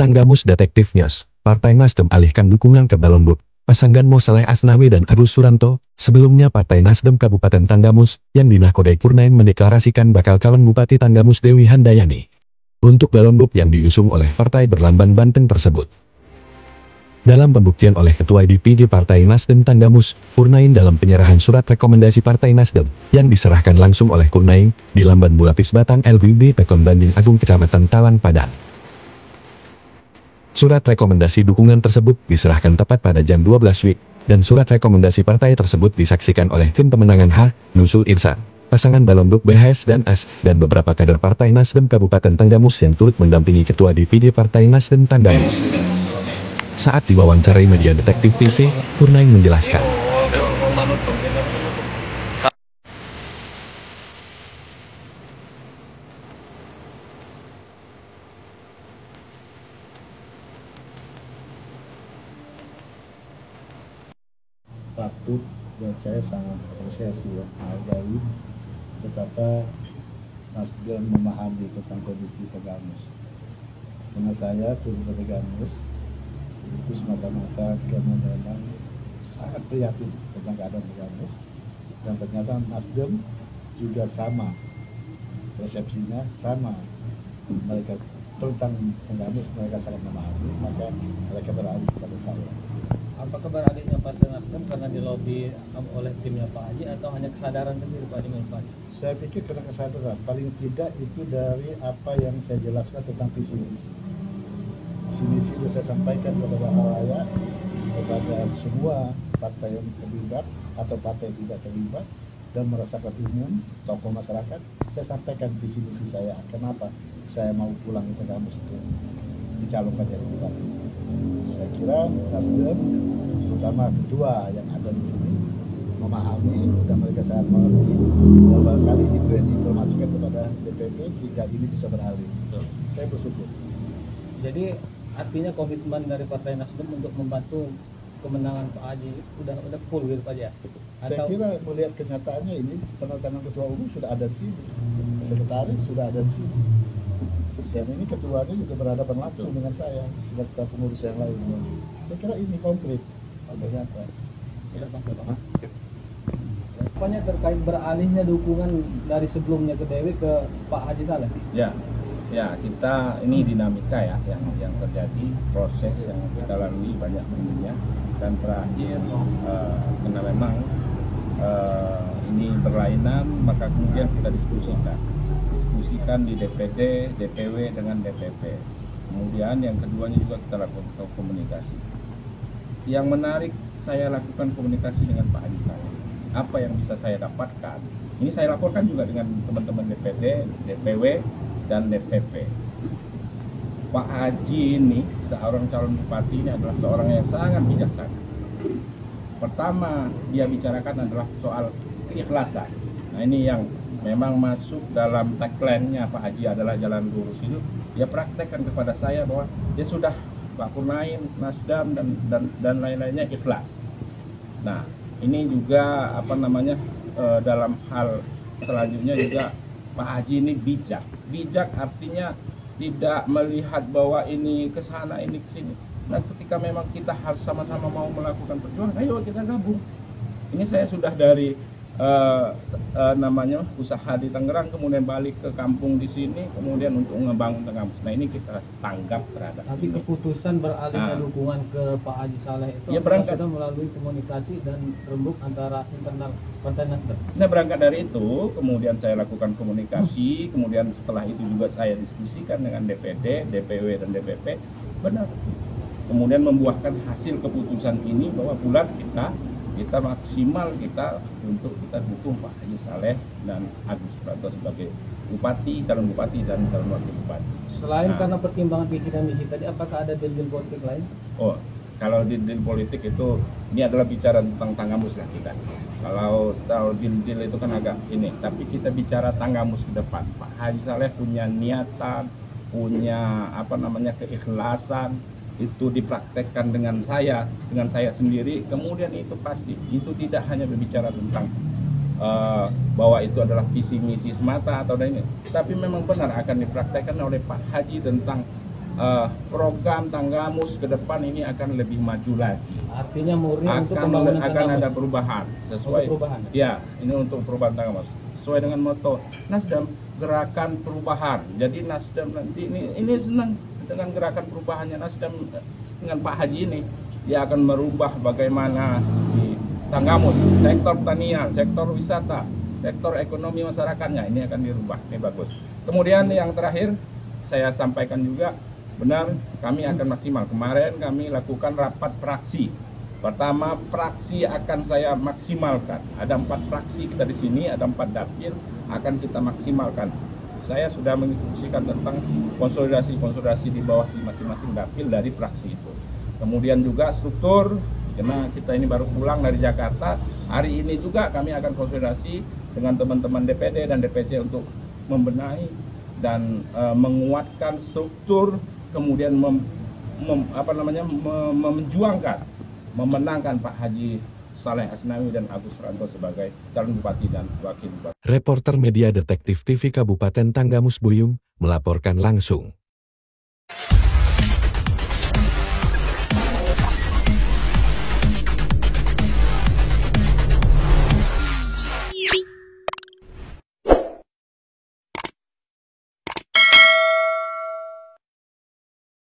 Tanggamus Detektif News, Partai Nasdem alihkan dukungan ke Balonbuk. Pasangan Mosaleh Asnawi dan Agus Suranto, sebelumnya Partai Nasdem Kabupaten Tanggamus, yang dinakodai Purnain mendeklarasikan bakal calon Bupati Tanggamus Dewi Handayani untuk Balonbuk yang diusung oleh Partai Berlambang Banteng tersebut. Dalam pembuktian oleh Ketua DPD Partai Nasdem Tanggamus, Purnain dalam penyerahan surat rekomendasi Partai Nasdem, yang diserahkan langsung oleh Purnain, di Lamban Bulapis Batang LBB Pekon Banding Agung Kecamatan Talang Padang. Surat rekomendasi dukungan tersebut diserahkan tepat pada jam 12 WIB, dan surat rekomendasi partai tersebut disaksikan oleh tim pemenangan H. Nusul Irsa, pasangan Balonbuk BHS dan S, dan beberapa kader Partai Nasdem Kabupaten Tanggamus yang turut mendampingi Ketua DPD Partai Nasdem Tanggamus. Saat diwawancarai media Detektif TV, Purnain menjelaskan. Patut dan saya sangat apresiasi ya, menghargai betapa Nasdem memahami tentang kondisi Tanggamus. Karena saya turun ke Tanggamus itu semata-mata karena memang sangat prihatin tentang keadaan Tanggamus, dan ternyata Nasdem juga sama persepsinya, sama mereka tentang Tanggamus, mereka sangat memahami, maka mereka beralih kepada saya. Apakah beralihnya Partai Nasdem karena dilobi oleh timnya Pak Haji atau hanya kesadaran sendiri Pak Haji? Saya pikir karena kesadaran, paling tidak itu dari apa yang saya jelaskan tentang visi misi. Visi misi sudah saya sampaikan kepada halayak, kepada semua partai yang terlibat atau partai yang tidak terlibat dan merasakan umum tokoh masyarakat. Saya sampaikan visi misi saya, kenapa saya mau pulang ke Tanggamus itu dicalonkan jadi bupati. Saya kira Nasdem, terutama kedua yang ada di sini, memahami dan mereka sangat mengerti bahwa kali itu yang diinformasikan kepada DPP sehingga ini bisa beralih. Saya bersyukur. Jadi artinya komitmen dari Partai Nasdem untuk membantu kemenangan Pak Haji udah full gitu Pak ya? Saya kira melihat kenyataannya ini penandatangan ketua umum sudah ada di sini, sekretaris sudah ada di sini. Dan ini ketuanya juga berhadapan langsung dengan saya, serta pengurus yang lain. Saya kira ini konkret, ternyata. Apanya terkait beralihnya dukungan dari sebelumnya ke Dewi ke Pak Haji Saleh? Ya kita ini dinamika ya yang terjadi, proses yang kita lalui banyak menunya, dan terakhir karena memang ini berlainan, maka kemudian kita diskusikan di DPD, DPW dengan DPP. Kemudian yang keduanya juga kita lakukan komunikasi. Yang menarik, saya lakukan komunikasi dengan Pak Haji Saleh. Apa yang bisa saya dapatkan? Ini saya laporkan juga dengan teman-teman DPD, DPW, dan DPP. Pak Haji ini, seorang calon bupati ini adalah seorang yang sangat bijaksana. Pertama, dia bicarakan adalah soal keikhlasan. Nah ini yang memang masuk dalam tagline-nya Pak Haji adalah jalan lurus itu. Dia praktekkan kepada saya bahwa dia sudah Pak Purnain, Nasdem dan lain-lainnya ikhlas. Nah ini juga dalam hal selanjutnya juga Pak Haji ini bijak artinya tidak melihat bahwa ini ke sana ini ke sini. Nah ketika memang kita harus sama-sama mau melakukan perjuangan, ayo kita gabung. Ini saya sudah dari usaha di Tangerang, kemudian balik ke kampung di sini, kemudian untuk membangun Tanggamus. Nah ini kita tanggap terhadap. Tapi ini keputusan beralihnya dukungan ke Pak Haji Saleh itu ya berangkat sudah melalui komunikasi dan rembuk antara internal Partai Nasdem. Nah berangkat dari itu, kemudian saya lakukan komunikasi, kemudian setelah itu juga saya diskusikan dengan DPD, DPW dan DPP, benar. Kemudian membuahkan hasil keputusan ini bahwa bulan kita maksimal untuk kita dukung Pak Haji Saleh dan Agus Suranto sebagai bupati, calon bupati dan calon wakil bupati. Selain karena pertimbangan visi dan misi tadi, apakah ada deal politik lain? Oh, kalau deal politik itu ini adalah bicara tentang Tanggamus lah kita. Kalau deal itu kan agak ini, tapi kita bicara Tanggamus ke depan. Pak Haji Saleh punya niatan, punya keikhlasan, itu dipraktekkan dengan saya sendiri, kemudian itu pasti itu tidak hanya berbicara tentang bahwa itu adalah visi misi semata atau ini, tapi memang benar akan dipraktekkan oleh Pak Haji tentang program Tanggamus ke depan ini akan lebih maju lagi. Artinya murni untuk pembangunan Akan ada Tanggamus. perubahan sesuai Untuk perubahan. ya, ini untuk perubahan Tanggamus sesuai dengan moto Nasdem gerakan perubahan. Jadi Nasdem nanti ini senang dengan gerakan perubahannya Nasdem dengan Pak Haji ini, dia akan merubah bagaimana di Tanggamus, sektor pertanian, sektor wisata, sektor ekonomi masyarakatnya ini akan dirubah. Ini bagus. Kemudian yang terakhir saya sampaikan juga, benar kami akan maksimal. Kemarin kami lakukan rapat fraksi. Pertama, fraksi akan saya maksimalkan. Ada 4 fraksi kita di sini, ada 4 dapil akan kita maksimalkan. Saya sudah menginstruksikan tentang konsolidasi di bawah di masing-masing dapil dari fraksi itu. Kemudian juga struktur, karena kita ini baru pulang dari Jakarta, hari ini juga kami akan konsolidasi dengan teman-teman DPD dan DPC untuk membenahi dan menguatkan struktur, kemudian memperjuangkan, memenangkan Pak Haji Saleh Asnawi dan Agus Suranto sebagai calon bupati dan wakil bupati. Reporter Media Detektif TV Kabupaten Tanggamus Buyung melaporkan langsung.